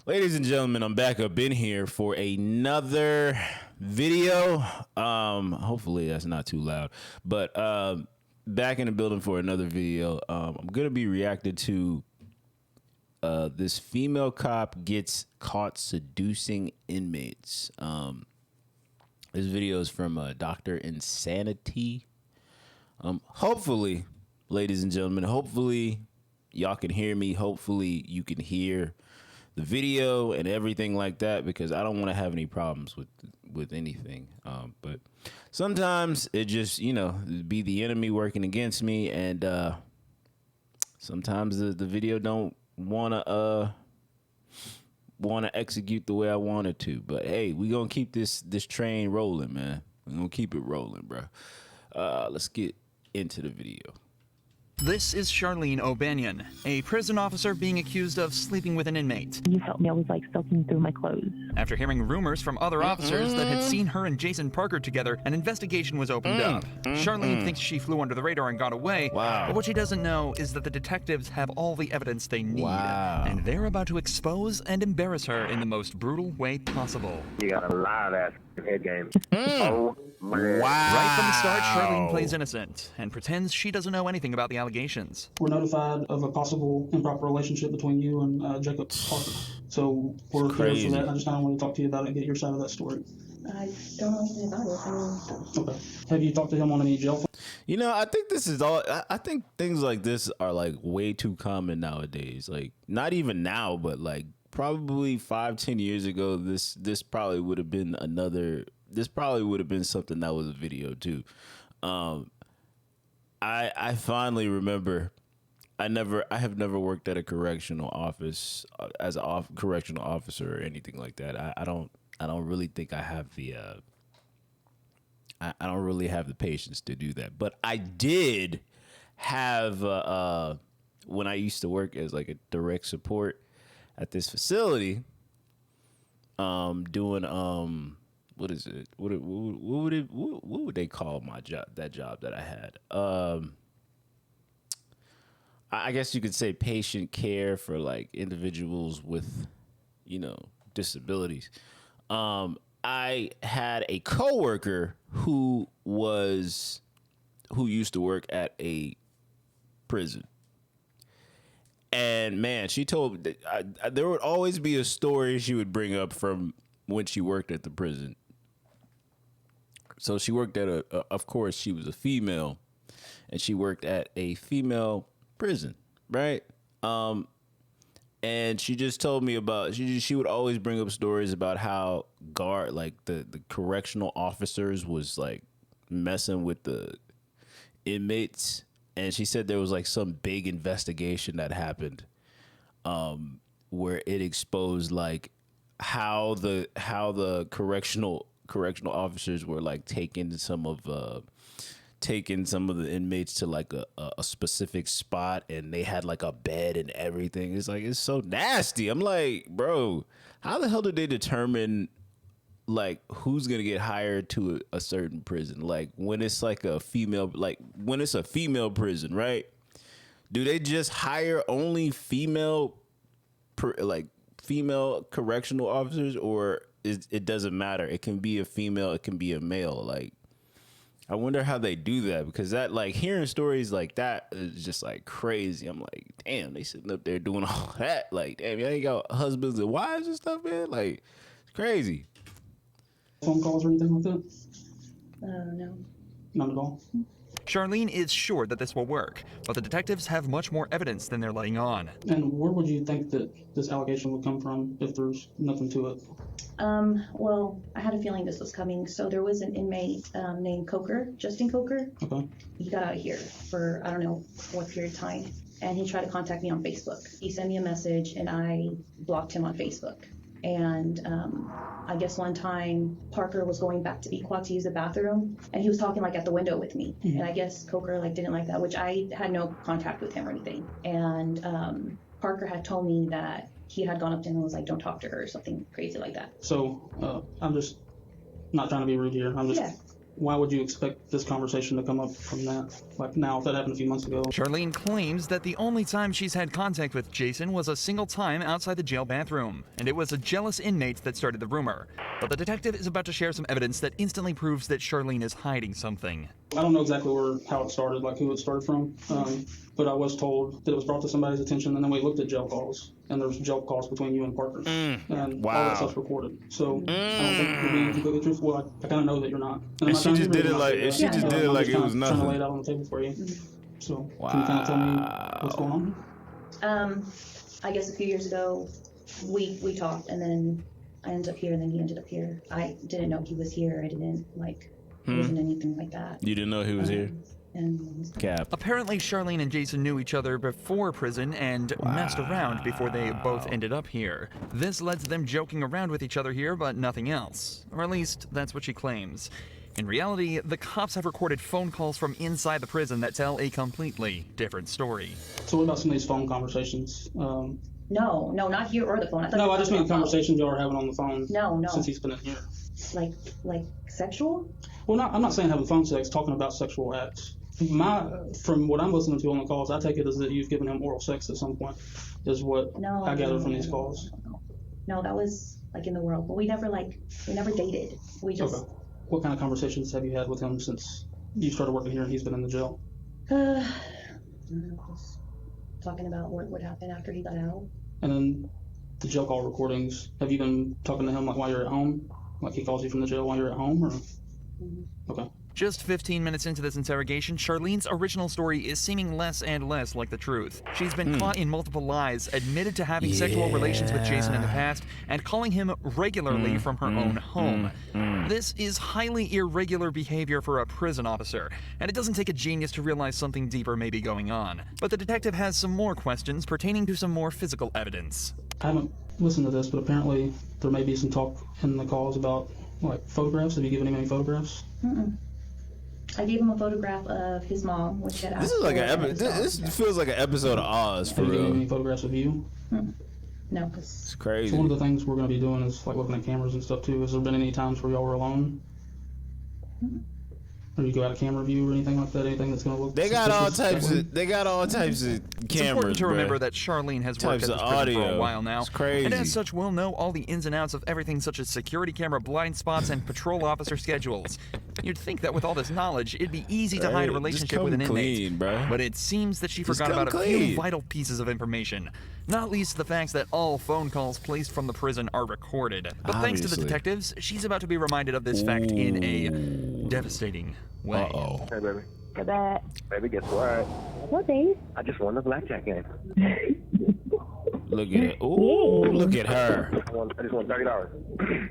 Ladies and gentlemen, I'm back up in here for another video. Hopefully that's not too loud, but back in the building for another video. I'm gonna be reacting to this female cop gets caught seducing inmates. This video is from Dr. Insanity. Hopefully, ladies and gentlemen, hopefully y'all can hear me. Hopefully you can hear the video and everything like that, because I don't want to have any problems with anything. But sometimes it just, be the enemy working against me, and sometimes the video don't want to execute the way I want it to. But hey, we gonna keep this train rolling, man. We gonna keep it rolling, bro. Let's get into the video. This is Charlene O'Banion, a prison officer being accused of sleeping with an inmate. You felt me, I was like soaking through my clothes. After hearing rumors from other officers that had seen her and Jason Parker together, an investigation was opened up. Charlene thinks she flew under the radar and got away, but what she doesn't know is that the detectives have all the evidence they need, and they're about to expose and embarrass her in the most brutal way possible. You got a lot of that head game. Oh, man. Right from the start, Charlene plays innocent and pretends she doesn't know anything about the allegations. We're notified of a possible improper relationship between you and Jacob Parker. So we're here for that. I just kind of want to talk to you about it and get your side of that story. I don't know anything about it. Okay. Have you talked to him on any jail? I think this is all. I think things like this are like way too common nowadays. Like, not even now, but like probably 5-10 years ago, this probably would have been this probably would have been something that was a video too. I finally remember. I have never worked at a correctional office as a correctional officer or anything like that. I don't really think I have the I don't really have the patience to do that. But I did have when I used to work as like a direct support at this facility, doing what is it? What would they call my job? That job that I had. I guess you could say patient care for like individuals with, disabilities. I had a coworker who used to work at a prison. And man, she told me that there would always be a story she would bring up from when she worked at the prison. So she worked at of course, she was a female, and she worked at a female prison, right? And she just told me about, she would always bring up stories about how the correctional officers was like messing with the inmates. And she said there was like some big investigation that happened, where it exposed like how the correctional officers were like taking some of the inmates to like a specific spot, and they had like a bed and everything. It's like, it's so nasty. I'm like, bro, how the hell did they determine like who's gonna get hired to a certain prison? Like when it's like when it's a female prison, right? Do they just hire only female correctional officers, or it doesn't matter? It can be a female, it can be a male. Like, I wonder how they do that, because that, like, hearing stories like that is just like crazy. I'm like, damn, they sitting up there doing all that. Like, damn, y'all ain't got husbands and wives and stuff, man. Like, it's crazy. Phone calls or anything like that? No. None at all. Charlene is sure that this will work, but the detectives have much more evidence than they're letting on. And where would you think that this allegation would come from if there's nothing to it? Well, I had a feeling this was coming. So there was an inmate named Coker, Justin Coker. Okay. He got out of here for, I don't know what period of time, and he tried to contact me on Facebook. He sent me a message, and I blocked him on Facebook. And I guess one time Parker was going back to Equat to use the bathroom, and he was talking like at the window with me. And I guess Coker like didn't like that, which I had no contact with him or anything. And Parker had told me that he had gone up to him and was like, don't talk to her, or something crazy like that. So I'm just not trying to be rude here. I'm just why would you expect this conversation to come up from that? Like now, if that happened a few months ago. Charlene claims that the only time she's had contact with Jason was a single time outside the jail bathroom, and it was a jealous inmate that started the rumor. But the detective is about to share some evidence that instantly proves that Charlene is hiding something. I don't know exactly how it started, like who it started from, but I was told that it was brought to somebody's attention, and then we looked at jail calls, and there's jail calls between you and Parker, and all that stuff's recorded. So I don't think you're being completely truthful. I kind of know that you're not. And she just did it like it was nothing. Trying to lay it out on the table for you. So can you kind of tell me what's going on? I guess a few years ago, we talked, and then I ended up here, and then he ended up here. I didn't know he was here. I didn't it wasn't anything like that. You didn't know he was here? And Cap. Apparently, Charlene and Jason knew each other before prison and messed around before they both ended up here. This led to them joking around with each other here, but nothing else. Or at least, that's what she claims. In reality, the cops have recorded phone calls from inside the prison that tell a completely different story. So what about some of these phone conversations? No, not here or the phone. I just mean conversations y'all are having on the phone. No. Since he's been in here. Like sexual? Well, I'm not saying having phone sex, talking about sexual acts. From what I'm listening to on the calls, I take it as that you've given him oral sex at some point, is what I gather from these calls. No, that was like in the world, but we never dated. We just. Okay. What kind of conversations have you had with him since you started working here and he's been in the jail? Just talking about what happened after he got out. And then the jail call recordings, have you been talking to him like while you're at home? Like he calls you from the jail while you're at home, or? Okay. Just 15 minutes into this interrogation, Charlene's original story is seeming less and less like the truth. She's been caught in multiple lies, admitted to having sexual relations with Jason in the past, and calling him regularly from her own home. This is highly irregular behavior for a prison officer, and it doesn't take a genius to realize something deeper may be going on. But the detective has some more questions pertaining to some more physical evidence. I haven't listened to this, but apparently there may be some talk in the calls about like photographs. Have you given him any photographs? I gave him a photograph of his mom, which had. This is like this feels like an episode of Oz for real. Have you given him real. any photographs of you? No, because It's crazy. So one of the things we're going to be doing is like looking at cameras and stuff too. Has there been any times where y'all were alone? Or you go out of camera view or anything like that? Anything that's going to look? They got all suspicious? types of. They got all types of cameras. It's important to remember bruh. that Charlene has worked Types at this of prison for audio. a while now, It's crazy. and as such will know all the ins and outs of everything such as security camera blind spots and patrol officer schedules. You'd think that with all this knowledge, it'd be easy to hide a Right, relationship just with an come inmate. clean, bruh. But it seems that she Just forgot come about a few clean. vital pieces of information. Not least the facts that all phone calls placed from the prison are recorded. But thanks to the Obviously. detectives, she's about to be reminded of this fact in a devastating way. Uh-oh. Hey, baby. Good that. Baby, guess what? What, babe? I just won the blackjack game. Look at it. Ooh, look at her. I just won $30.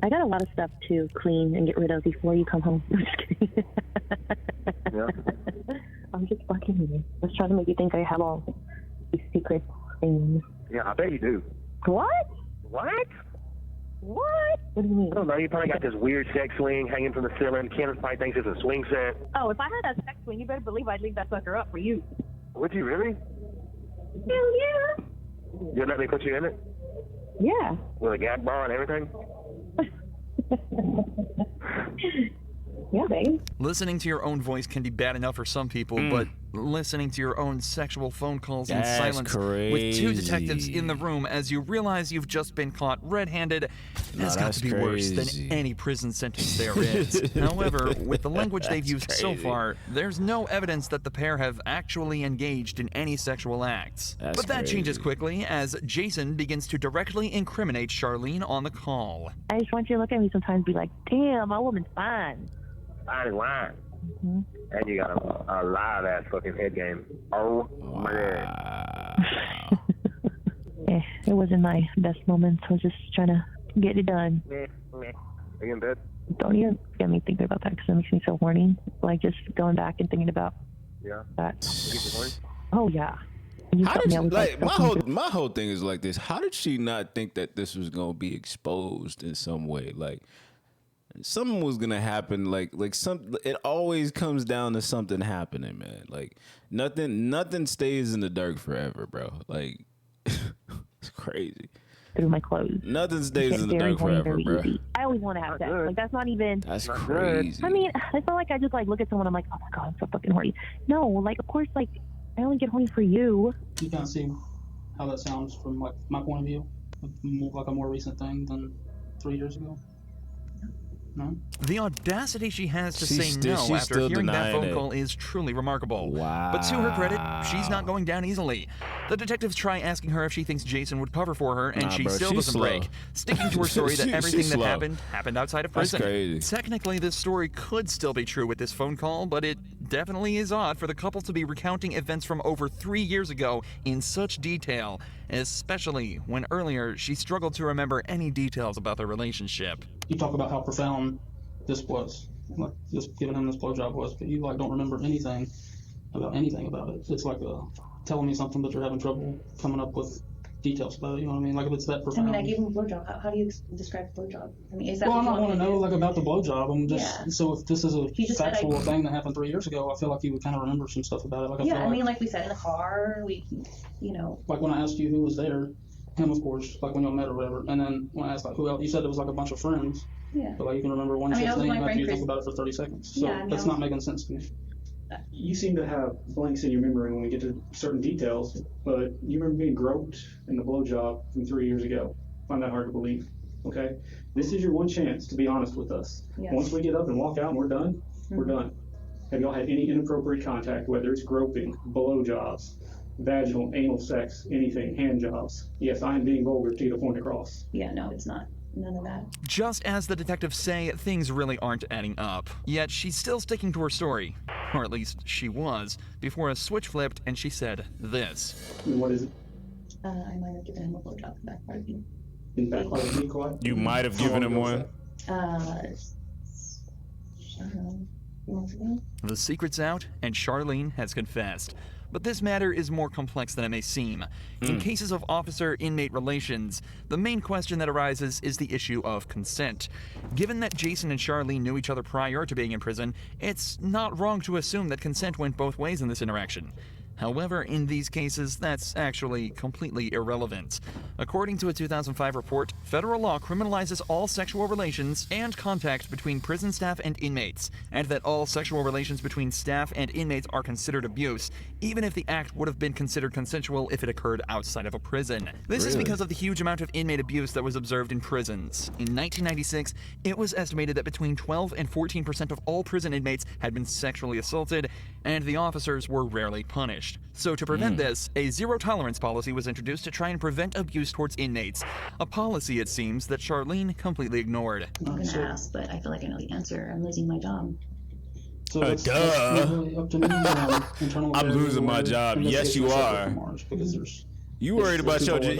I got a lot of stuff to clean and get rid of before you come home. I'm just kidding. Yeah. I'm just fucking with you. I was trying to make you think I have all these secret things. Yeah, I bet you do. What? What? What? What do you mean? I don't know. You probably got this weird sex swing hanging from the ceiling. Kenneth probably thinks it's a swing set. Oh, if I had that sex swing, you better believe I'd leave that sucker up for you. Would you really? Hell yeah. You'll let me put you in it? Yeah. With a gag bar and everything? Yeah, babe. Listening to your own voice can be bad enough for some people, but listening to your own sexual phone calls in That's silence with two detectives crazy. in the room as you realize you've just been caught red-handed has got that's to be worse crazy. than any prison sentence there is. However, with the language they've used so crazy. far, there's no evidence that the pair have actually engaged in any sexual acts. That's But that changes crazy. quickly as Jason begins to directly incriminate Charlene on the call. I just want you to look at me sometimes and be like, damn, my woman's fine. Fine and wine. And you got a live-ass fucking head game. Oh, man. It wasn't my best moments. I was just trying to get it done. Meh, meh. Are you in bed? Don't even get me thinking about that because it makes me so horny. Like just going back and thinking about Yeah. that. You get the horn? Oh yeah. You How got did me, she, I was like my fucking- whole thing is like this? How did she not think that this was gonna be exposed in some way? Like something was gonna happen. Like some. It always comes down to something happening, man. Like nothing stays in the dark forever, bro. Like it's crazy. through my clothes. Nothing stays in the Very dark horny, forever, very bro. easy. I always want to have sex. good. Like, that's not even. That's Not crazy. I mean, it's not like I just like look at someone. I'm like, oh my god, I'm so fucking horny. No, like of course, like I only get horny for you. You kind of see how that sounds from like my point of view, like a more recent thing than 3 years ago. No. The audacity she has to She's say still- no she's after still hearing that denying phone it. call is truly remarkable. Wow. But to her credit, she's not going down easily. The detectives try asking her if she thinks Jason would cover for her, and Nah, she bro, still she's doesn't slow. break, sticking to her story that She's everything that slow. happened outside of That's prison. crazy. Technically, this story could still be true with this phone call, but it definitely is odd for the couple to be recounting events from over 3 years ago in such detail, especially when earlier she struggled to remember any details about their relationship. You talk about how profound this was, like just giving him this blowjob was, but you like don't remember anything about it. It's like telling me something, but you're having trouble coming up with details about it. You know what I mean? Like if it's that I profound. mean, I gave him a blowjob. How do you describe blowjob? I mean, is that Well, what I'm you not want to me know do? like about the blowjob. I'm just Yeah. so if this is a You just said factual I- thing that happened 3 years ago, I feel like you would kind of remember some stuff about it. Like I Yeah, feel I mean, like we said in the car, like when I asked you who was there, him of course, like when y'all met or whatever, and then when I asked like who else, you said it was like a bunch of friends, yeah. but like you can remember one I mean, chick's that was name my after friend you think Chris. about it for 30 seconds. So Yeah, I mean, that's I not was- making sense to me. You seem to have blanks in your memory when we get to certain details, but you remember being groped in the blowjob from 3 years ago. I find that hard to believe. Okay? This is your one chance to be honest with us. Yes. Once we get up and walk out and we're done, we're Mhm. done. Have y'all had any inappropriate contact, whether it's groping, blowjobs, vaginal, anal sex, anything, hand jobs? Yes, I am being vulgar to the point across. Yeah, no, it's not. None of that. Just as the detectives say, things really aren't adding up. Yet she's still sticking to her story. Or at least she was, before a switch flipped and she said this. And what is it? I might have given him a blowjob in the back part of you. In fact, part of me, quiet? You might have How given long him ago was I one. don't know, 3 months ago. The secret's out, and Charlene has confessed. But this matter is more complex than it may seem. In cases of officer-inmate relations, the main question that arises is the issue of consent. Given that Jason and Charlene knew each other prior to being in prison, it's not wrong to assume that consent went both ways in this interaction. However, in these cases, that's actually completely irrelevant. According to a 2005 report, federal law criminalizes all sexual relations and contact between prison staff and inmates, and that all sexual relations between staff and inmates are considered abuse, even if the act would have been considered consensual if it occurred outside of a prison. This is Really? because of the huge amount of inmate abuse that was observed in prisons. In 1996, it was estimated that between 12 and 14% of all prison inmates had been sexually assaulted, and the officers were rarely punished. So to prevent this, a zero-tolerance policy was introduced to try and prevent abuse towards inmates, a policy, it seems, that Charlene completely ignored. I'm gonna ask, but I feel like I know the answer. I'm losing my job. So that's duh. not really up to me. Internal I'm affairs losing my or job. Yes, you investigation are. from ours, because there's You worried about your people at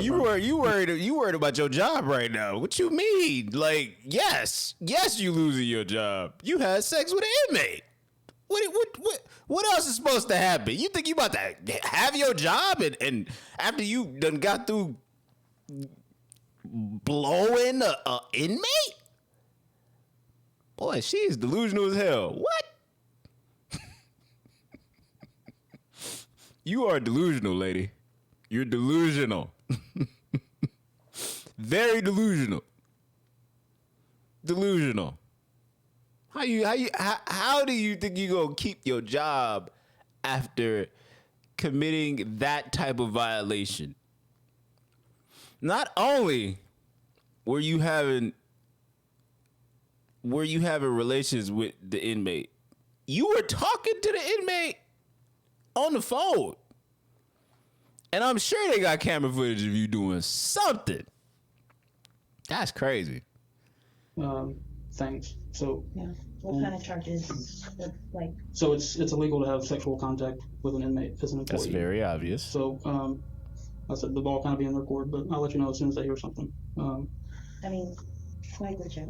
the you worried about your job right now. What you mean? Like, yes, you losing your job. You had sex with an inmate. What else is supposed to happen? You think you about to have your job and after you done got through blowing a inmate? Boy, she is delusional as hell. What? You are delusional, lady. You're delusional. Very delusional. Delusional. How do you think you gonna keep your job after committing that type of violation? Not only were you having relations with the inmate, you were talking to the inmate on the phone. And I'm sure they got camera footage of you doing something. That's crazy. things. So Yeah. What kind of charges? Like, so it's illegal to have sexual contact with an inmate as an employee. That's very obvious. So I said the ball kind of be in their court, but I'll let you know as soon as I hear something. I mean, can I go check?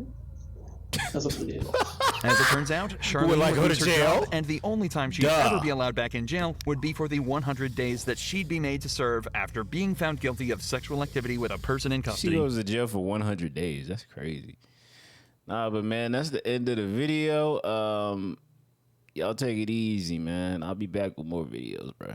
That's up to the DA. As it turns out, Charlene Would I would go to lose her jail? job, and the only time she'd Duh. ever be allowed back in jail would be for the 100 days that she'd be made to serve after being found guilty of sexual activity with a person in She custody. goes to jail for 100 days. That's crazy. Nah, but man, that's the end of the video. Y'all take it easy, man. I'll be back with more videos, bro.